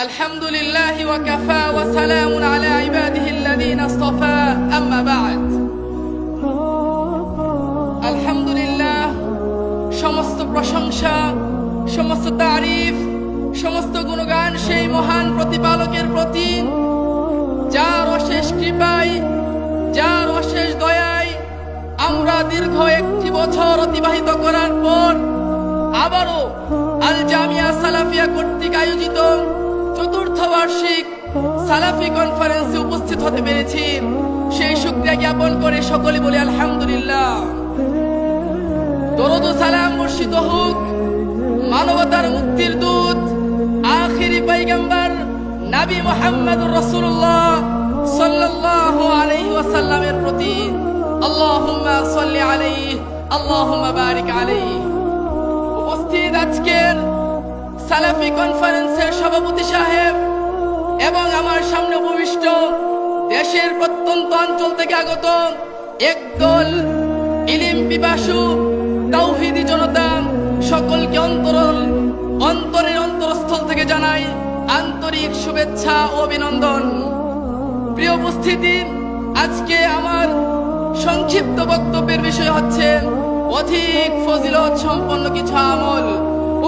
الحمد لله وكفى وسلام على عباده الذين اصطفى أما بعد الحمد لله সমস্ত প্রশংসা সমস্ত তারিফ সমস্ত গুণগান সেই মহান প্রতিপালকের প্রতি যার অশেষ কৃপায় যার অশেষ দয়ায় আমরা দীর্ঘ একটি বছর অতিবাহিত করার পর আবারও আল জামিয়া সালাফিয়া কর্তৃক আয়োজিত চতুর্থ বার্ষিক সালাফি কনফারেন্সে উপস্থিত হতে পেরেছি। সেই শুকরিয়া জ্ঞাপন করে সকলে বলি আলহামদুলিল্লাহ। দরুদ ও সালাম বর্ষিত হোক মানবতার মুক্তির দূত আখিরি পয়গম্বর নবী মুহাম্মদুর রাসূলুল্লাহ সাল্লাল্লাহু আলাইহি ওয়াসাল্লামের প্রতি। আল্লাহুম্মা সাল্লি আলাইহি আল্লাহুম্মা বারিক আলাইহি। উপস্থিত আজকের সালাফি কনফারেন্সের সভাপতি সাহেব এবং আমার সামনে উপবিষ্ট দেশের প্রত্যন্ত অঞ্চল থেকে আগত একদল ইলম পিপাসু তাওহীদি জনতা, সকলকে অন্তরের অন্তরস্থল থেকে জানাই আন্তরিক শুভেচ্ছা ও অভিনন্দন। প্রিয় উপস্থিতি, আজকে আমার সংক্ষিপ্ত বক্তব্যের বিষয় হচ্ছে অধিক ফজিলত সম্পন্ন কিছু আমল।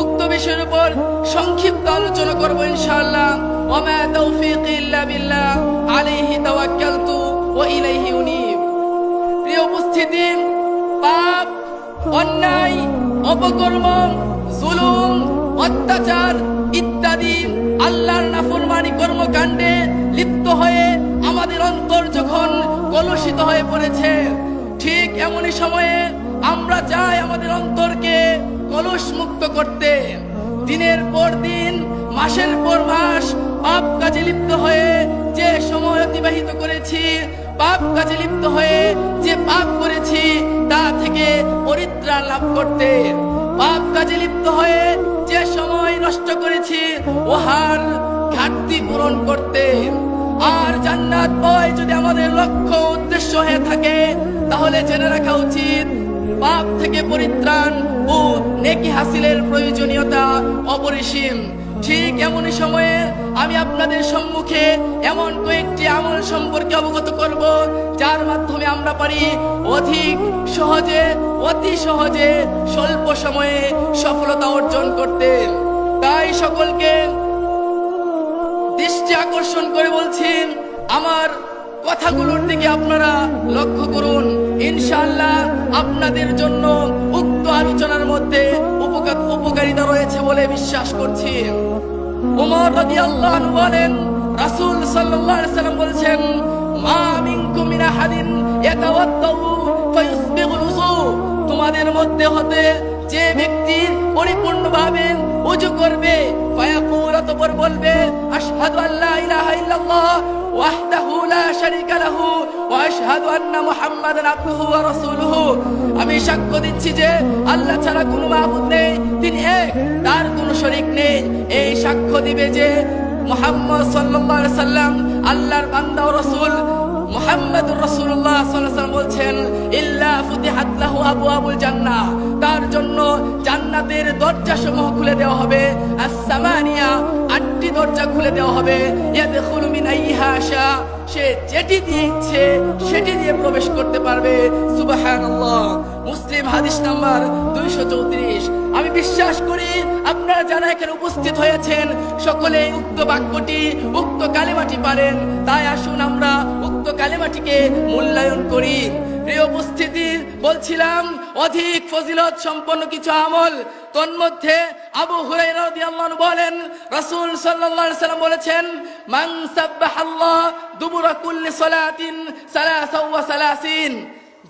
উক্ত বিষয়ের উপর সংক্ষিপ্ত আলোচনা করব ইনশাআল্লাহ। ওয়া মা তাওফীকি ইল্লা বিল্লাহ আলাইহি তাওয়াক্কালতু ওয়া ইলাইহি উনীব। প্রিয় উপস্থিতি, পাপ, অন্যায়, অপকর্ম, জুলুম, অত্যাচার ইত্যাদি আল্লাহর নাফরমানি কর্মকাণ্ডে লিপ্ত হয়ে আমাদের অন্তর যখন কলুষিত হয়ে পড়েছে, ঠিক এমনই সময়ে আমরা চাই আমাদের অন্তরকে কলুষ মুক্ত করতে। দিনের পর দিন, মাসের পর মাস পাপ কাজে লিপ্ত হয়ে যে সময় অতিবাহিত করেছি, পাপ কাজে লিপ্ত হয়ে যে পাপ করেছি তা থেকে পরিত্রাণ লাভ করতে, পাপ কাজে লিপ্ত হয়ে যে সময় নষ্ট করেছি ওহার ঘাটতি পূরণ করতে। আর জান্নাত পাওয়াই যদি আমাদের লক্ষ্য উদ্দেশ্য হয়ে থাকে, তাহলে জেনে রাখা উচিত পাপ থেকে পরিত্রাণ ও নেকি হাসিলের প্রয়োজনীয়তা অপরিসীম। ঠিক এমনই সময়ে আমি আপনাদের সম্মুখে এমন কয়েকটি আমল সম্পর্কে অবগত করব, যার মাধ্যমে আমরা পারি অধিক সহজে, অতি সহজে, স্বল্প সময়ে সফলতা অর্জন করতে। তাই সকলকে দৃষ্টি আকর্ষণ করে বলছি, আমার কথাগুলোর দিকে আপনারা লক্ষ্য করুন। ইনশাআল্লাহ আপনাদের জন্য উক্ত আলোচনার মধ্যে উপকারিতা রয়েছে বলে বিশ্বাস করছি। ওমর রাদিয়াল্লাহু আনহু বলেন, রাসূল সাল্লাল্লাহু আলাইহি ওয়াসাল্লাম বলেছেন, মা মিনকুম মিন আহাদিন ইয়াতাওয়াদ্দাউ ফায়ুসবিগুল উযু। তোমাদের মধ্যে হতে যে ব্যক্তি পরিপূর্ণভাবে ওযু করবে, ফায়াকুল, অতঃপর বলবে, আশহাদু আল্লা ইলাহা ইল্লাল্লাহ ওয়াহদাহু লা শারীকা লাহু ওয়া আশহাদু আন্না মুহাম্মাদান আবদুহু ওয়া রাসূলুহু। আমি সাক্ষ্য দিচ্ছি যে আল্লাহ ছাড়া কোনো মাবুদ নেই, তিনি এক, তার কোনো শরীক নেই। এই সাক্ষ্য দিবে যে মুহাম্মদ সাল্লাল্লাহু আলাইহি সাল্লাম আল্লাহর বান্দা ও রাসূল। মুহাম্মাদুর রাসূলুল্লাহ সাল্লাল্লাহু আলাইহি ওয়াসাল্লাম বলছেন, ইল্লা ফুতিহাত লাহু আবওয়াবুল জান্নাহ। তার জন্য জান্নাতের দরজাসমূহ খুলে দেওয়া হবে। আস-সামানিয়া, 8টি দরজা খুলে দেওয়া হবে। ইয়াদখুলু মিন আইয়িহা শা, সে যেটি দিয়ে ইচ্ছে সেটি দিয়ে প্রবেশ করতে পারবে। সুবহানাল্লাহ। মুসলিম হাদিস নাম্বার 234। আমি বিশ্বাস করি আপনারা যারা এখানে উপস্থিত হয়েছেন সকলে উক্ত বাক্যটি, উক্ত কালেমাটি পারেন। তাই আসুন আমরা উক্ত কালেমাটিকে মূল্যায়ন করি। প্রিয় উপস্থিতি, বলছিলাম অধিক ফজিলত সম্পন্ন কিছু আমল। তন্মধ্যে আবু হুরায়রা রাদিয়াল্লাহু আনহু বলেন, রাসূল সাল্লাল্লাহু আলাইহি ওয়াসাল্লাম বলেছেন, মান সাব্বাহাল্লাহ দুবুরা কুল্লি সালাতিন সালাসা ওয়া সালাসিন।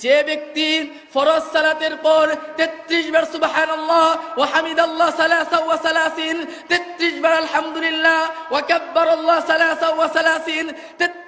যে ব্যক্তি ফরজ সালাতের পর 33 বার সুবহানাল্লাহ ওয়া হামিদাল্লাহ সালাসা ওয়া সালাসিন, 33 বার আলহামদুলিল্লাহ ওয়া কাব্বারাল্লাহ সালাসা ওয়া সালাসিন,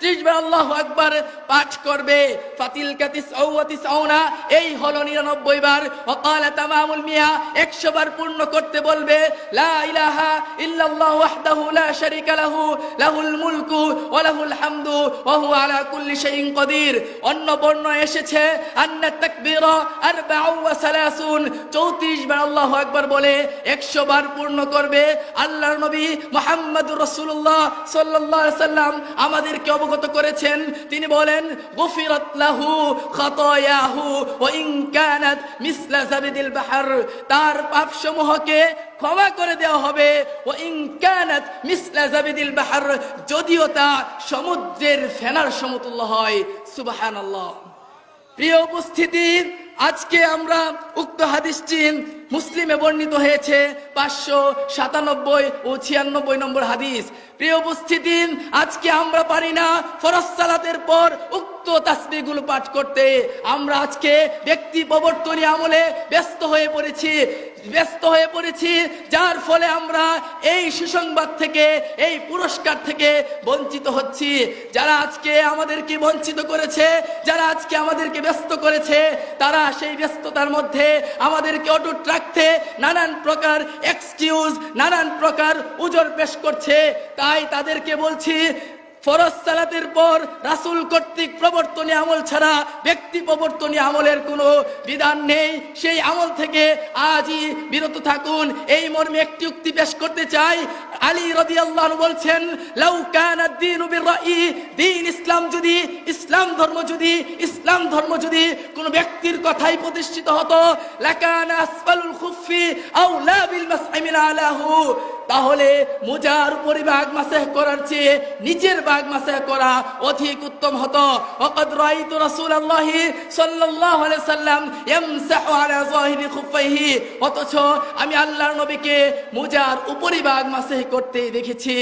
39 বার আল্লাহু আকবার পাঠ করবে। ফাতিলকা তিসআউ ওয়া তিসআউনা, এই হলো 99 বার। ওয়াকালা তামামুল মিয়া, 100 বার পূর্ণ করতে বলবে। লা ইলাহা ইল্লাল্লাহু ওয়াহদাহু লা শারীকা লাহু লাহুল মুলকু ওয়া লাহুল হামদু ওয়া হুয়া আলা কুল্লি শাইইন কাদির। অন্য বর্ণনায় এসেছে আন্না তাকবীরা 34, 34 বার আল্লাহু আকবার বলে 100 বার পূর্ণ করবে। আল্লাহর নবী মুহাম্মদুর রাসূলুল্লাহ সাল্লাল্লাহু আলাইহি সাল্লাম আমাদেরকে অবগত করেছেন, তিনি বলেন গুফিরাত লাহু খাতায়াহু ওয়া ইন কানাত মিসলা যাবিদিল বাহর, তার পাপসমূহকে ক্ষমা করে দেওয়া হবে। ওয়া ইন কানাত মিসলা যাবিদিল বাহর, যদিও তা সমুদ্রের ফেনার সমতুল্য হয়। সুবহানাল্লাহ। প্রিয় উপস্থিতি, আজকে আমরা উক্ত হাদিসটি মুসলিমে বর্ণিত হয়েছে 597 ও 96 নম্বর হাদিস। প্রিয় উপস্থিতি, আজকে আমরা পারি না ফরজ সালাতের পর উক্ত তাসবিহগুলো পাঠ করতে। আমরা আজকে ব্যক্তি প্রবর্তনী আমলে ব্যস্ত হয়ে পড়েছি, যার ফলে আমরা এই সুসংবাদ থেকে, এই পুরস্কার থেকে বঞ্চিত হচ্ছি। যারা আজকে আমাদেরকে বঞ্চিত করেছে, যারা আজকে আমাদেরকে ব্যস্ত করেছে, তারা সেই ব্যস্ততার মধ্যে আমাদেরকে অটুট রাখতে নানান প্রকার এক্সকিউজ, নানান প্রকার উজর পেশ করছে। তাই তাদেরকে বলছি, ফরজ সালাতের পর রাসূল কর্তৃক প্রবর্তনী আমল ছাড়া ব্যক্তি প্রবর্তনী আমলের কোনো বিধান নেই। সেই আমল থেকে আজই বিরত থাকুন। এই মর্মে একটি উক্তি পেশ করতে চাই। আলী রাদিয়াল্লাহু আনহু বলছেন, লাউ কানা দ্বীনু বির-রাই, দ্বীন ইসলাম ধর্ম যদি কোন ব্যক্তির কথাই প্রতিষ্ঠিত হতো, লাকানা আসফালুল খুফফি আওলা বিল মাসহি মিন আলাহু, তাহলে মুজার উপরে বাগ মাসহ করার চেয়ে নিচের বাগ মাসহ করা অধিক উত্তম হতো। ওয়াকাদ রাআইতু রাসূলুল্লাহি সাল্লাল্লাহু আলাইহি সাল্লাম ইয়ামসাহু আলা যাহিরি খুফাইহি, অথচ আমি আল্লাহর নবীকে মুজার উপরে বাগ মাসহ করতে দেখেছি।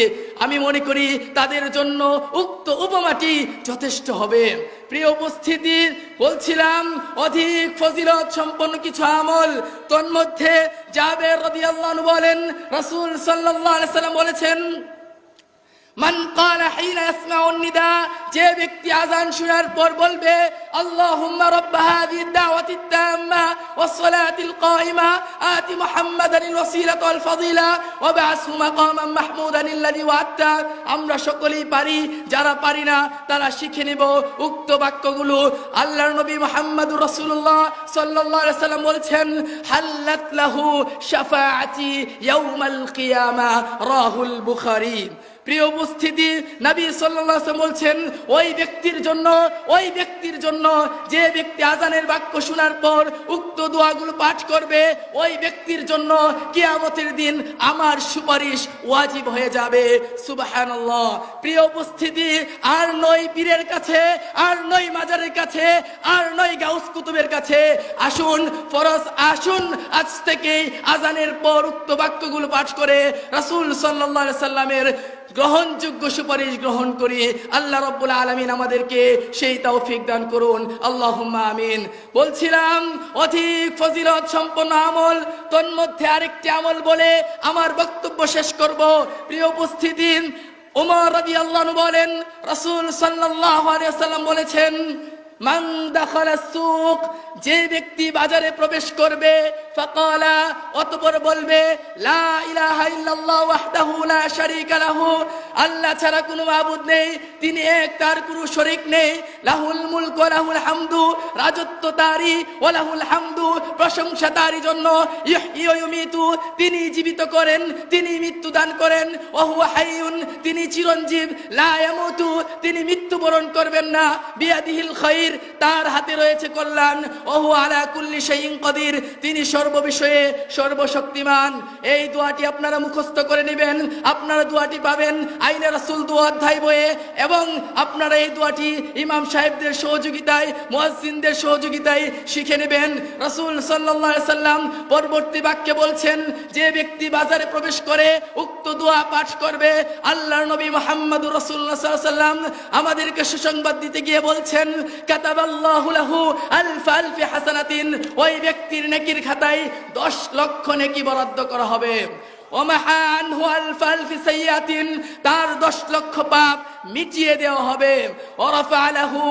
আমি মনে করি তাদের জন্য উক্ত উপমাটি যথেষ্ট হবে। প্রিয় উপস্থিতি, বলছিলাম অধিক ফজিলত সম্পন্ন কিছু আমল। তন্মধ্যে জাবের রাদিয়াল্লাহু আনহু বলেন, রাসূল সাল্লাল্লাহু আলাইহি সাল্লাম বলেছেন, মান ক্বালা হিনা ইয়াসমাউন নিদা, যে ব্যক্তি আযান শোনার পর বলবে আল্লাহুম্মা রাব্ব হাযিহি দাওয়াতিত তাম্মা ওয়াস সালাতিল কায়িমা আতি মুহাম্মাদানিল ওয়াসিলাতা ওয়াল ফাযিলা ওয়া বা'আসহু মাকামান মাহমুদানিল্লাযী ওয়া'আদতা। আমরা সকলেই পারি, যারা পারি না তারা শিখে নেব উক্ত বাক্যগুলো। আল্লাহর নবী মুহাম্মদুর রাসূলুল্লাহ সাল্লাল্লাহু আলাইহি সাল্লাম বলেছেন, হাল্লাত লাহু শাফাআতি ইয়াউমাল কিয়ামা, রাহুল বুখারী। প্রিয় উপস্থিতি, নবী সাল্লাল্লাহু আলাইহি ওয়াসাল্লাম বলছেন, ওই ব্যক্তির জন্য যে ব্যক্তি আযানের বাক্য শোনার পর উক্ত দোয়াগুলো পাঠ করবে, ওই ব্যক্তির জন্য কিয়ামতের দিন আমার সুপারিশ ওয়াজিব হয়ে যাবে। সুবহানাল্লাহ। প্রিয় উপস্থিতি, আর নয় পীরের কাছে, আর নয় মাজারের কাছে, আর নয় গাউস কুতুবের কাছে, আসুন আজ থেকে আযানের পর উক্ত বাক্যগুলো পাঠ করে রাসূল সাল্লাল্লাহু আলাইহি সাল্লামের গ্রহণযোগ্য সুপারিশ গ্রহণ করি। আল্লাহ রাব্বুল আলামিন আমাদেরকে সেই তৌফিক দান করুন, আল্লাহুম্মা আমিন। বলছিলাম অধিক ফজিলত সম্পন্ন আমল, তন্মধ্যে আরেকটি আমল বলে আমার বক্তব্য শেষ করব। প্রিয় উপস্থিতি, ওমর রাদিয়াল্লাহু আনহু বলেন, রাসূল সাল্লাল্লাহু আলাইহি ওয়াসাল্লাম বলেছেন, মান দাখালা সুক, যে ব্যক্তি বাজারে প্রবেশ করবে, ফাকালা, অতঃপর বলবে লা ইলাহা ইল্লাল্লাহ ওয়াহদাহু লা শারীকা লাহু, আল্লাহ ছাড়া কোনো মাবুদ নেই, তিনি এক, তার কোনো শরীক নেই, লাহুল মুলক ওয়া লাহুল হামদু, রাজত্ব তারই, ওয়া লাহুল হামদু, প্রশংসা তারই জন্য, ইহয়ি ওয়া ইউমিতু, তিনি জীবিত করেন, তিনি মৃত্যু দান করেন, ওয়া হুয়া হাইয়ুন, তিনি চিরঞ্জীব, লা ইয়ামুতু, তিনি মৃত্যুবরণ করবেন না, বিয়াদিহিল খায়র, তার হাতে রয়েছে কল্যাণ, ওয়া হুয়া আলা কুল্লি শাইইন কাদির, তিনি সর্ববিষয়ে সর্বশক্তিমান। এই দোয়াটি আপনারা মুখস্থ করে নেবেন। আপনারা দোয়াটি পাবেন আইনে রাসূল দোয়া অধ্যায় বইয়ে, এবং আপনারা এই দোয়াটি ইমাম সাহেবদের সহযোগিতায়, মুয়াজ্জিনদের সহযোগিতায় শিখে নেবেন। রাসূল সাল্লাল্লাহু আলাইহি সাল্লাম পরবর্তী বাক্যে বলছেন, যে ব্যক্তি বাজারে প্রবেশ করে উক্ত দোয়া পাঠ করবে, আল্লাহর নবী মুহাম্মদুর রাসূলুল্লাহ সাল্লাল্লাহু আলাইহি সাল্লাম আমাদেরকে সুসংবাদ দিতে গিয়ে বলছেন, কাতাবাল্লাহু লাহু আলফা আলফি হাসানাতিন, ওই ব্যক্তির নেকির খাতায় 10 লক্ষ নেকি বরাদ্দ করা হবে। ওয়া মাহা আনহু আলফা আলফি সাইয়্যাতিন, তার 10 লক্ষ পাপ মিটিয়ে দেওয়া হবে। ওয়ারাফা লাহু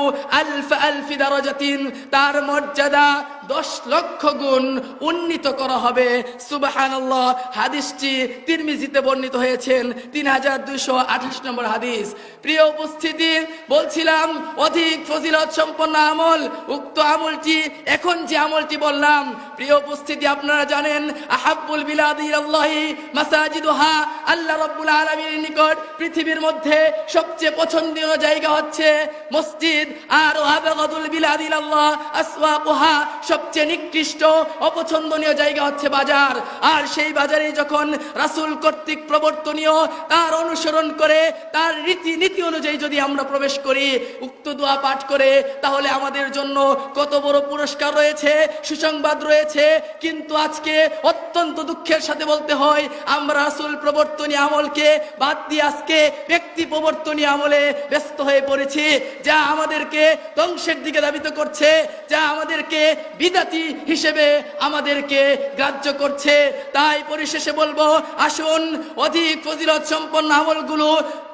আলফ আলফি দারাজাতিন, তার মর্যাদা 10 লক্ষ গুণ উন্নীত করা হবে। সুবহানাল্লাহ। হাদিসটি তিরমিজিতে বর্ণিত হয়েছেন, 3228 নম্বর হাদিস। প্রিয় উপস্থিতি, বলছিলাম অধিক ফজিলত সম্পন্ন আমল, উক্ত আমলটি এখন যে আমলটি বললাম, প্রিয় উপস্থিতি আপনারা জানেন আহাব্বুল বিলাদি ইলাল্লাহি মাসাজিদুহা, আল্লাহ রাব্বুল আলামিনের নিকট পৃথিবীর মধ্যে সবচেয়ে পছন্দনীয় জায়গা হচ্ছে মসজিদ। আর আবগাদুল বিলাদি ইলাল্লাহ আসওয়াকুহা, সবচেয়ে নিকৃষ্ট অপছন্দনীয় জায়গা হচ্ছে বাজার। আর সেই বাজারে যখন রাসূল কর্তৃক প্রবর্তনীয় তার অনুসরণ করে তার রীতিনীতি অনুযায়ী যদি আমরা প্রবেশ করি, উক্ত দোয়া পাঠ করে, তাহলে আমাদের জন্য কত বড় পুরস্কার রয়েছে, সুসংবাদ রয়েছে। কিন্তু আজকে অত্যন্ত দুঃখের সাথে বলতে হয়, আমরা রাসূল প্রবর্তনী আমলকে বাদ দিয়ে আজকে ব্যক্তি প্রবর্তনী আমলে ব্যস্ত হয়ে পড়েছি, যা আমাদেরকে ধ্বংসের দিকে ধাবিত করছে, যা আমাদেরকে বিদাতি হিসেবে আমাদেরকে গ্রাহ্য করছে। তাই পরিশেষে বলবো, আসুন অধিক ফজিলত সম্পন্ন আমলগুলো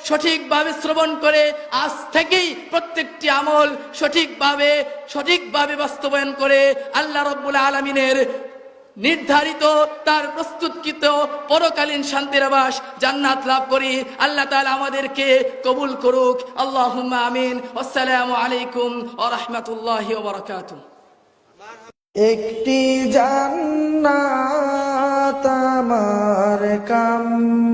সঠিকভাবে শ্রবণ করে আজ থেকেই প্রত্যেকটি আমল সঠিকভাবে বাস্তবায়ন করে আল্লাহ রাব্বুল আলামিনের নির্ধারিত তার প্রস্তুতকৃত পরকালীন শান্তির আবাস জান্নাত লাভ করি। আল্লাহ তাআলা আমাদেরকে কবুল করুক। আল্লাহুম্মা আমিন। আসসালামু আলাইকুম ওয়া রাহমাতুল্লাহি ওয়া বারাকাতুহু। একটি জান্নাত আমার কাম্য,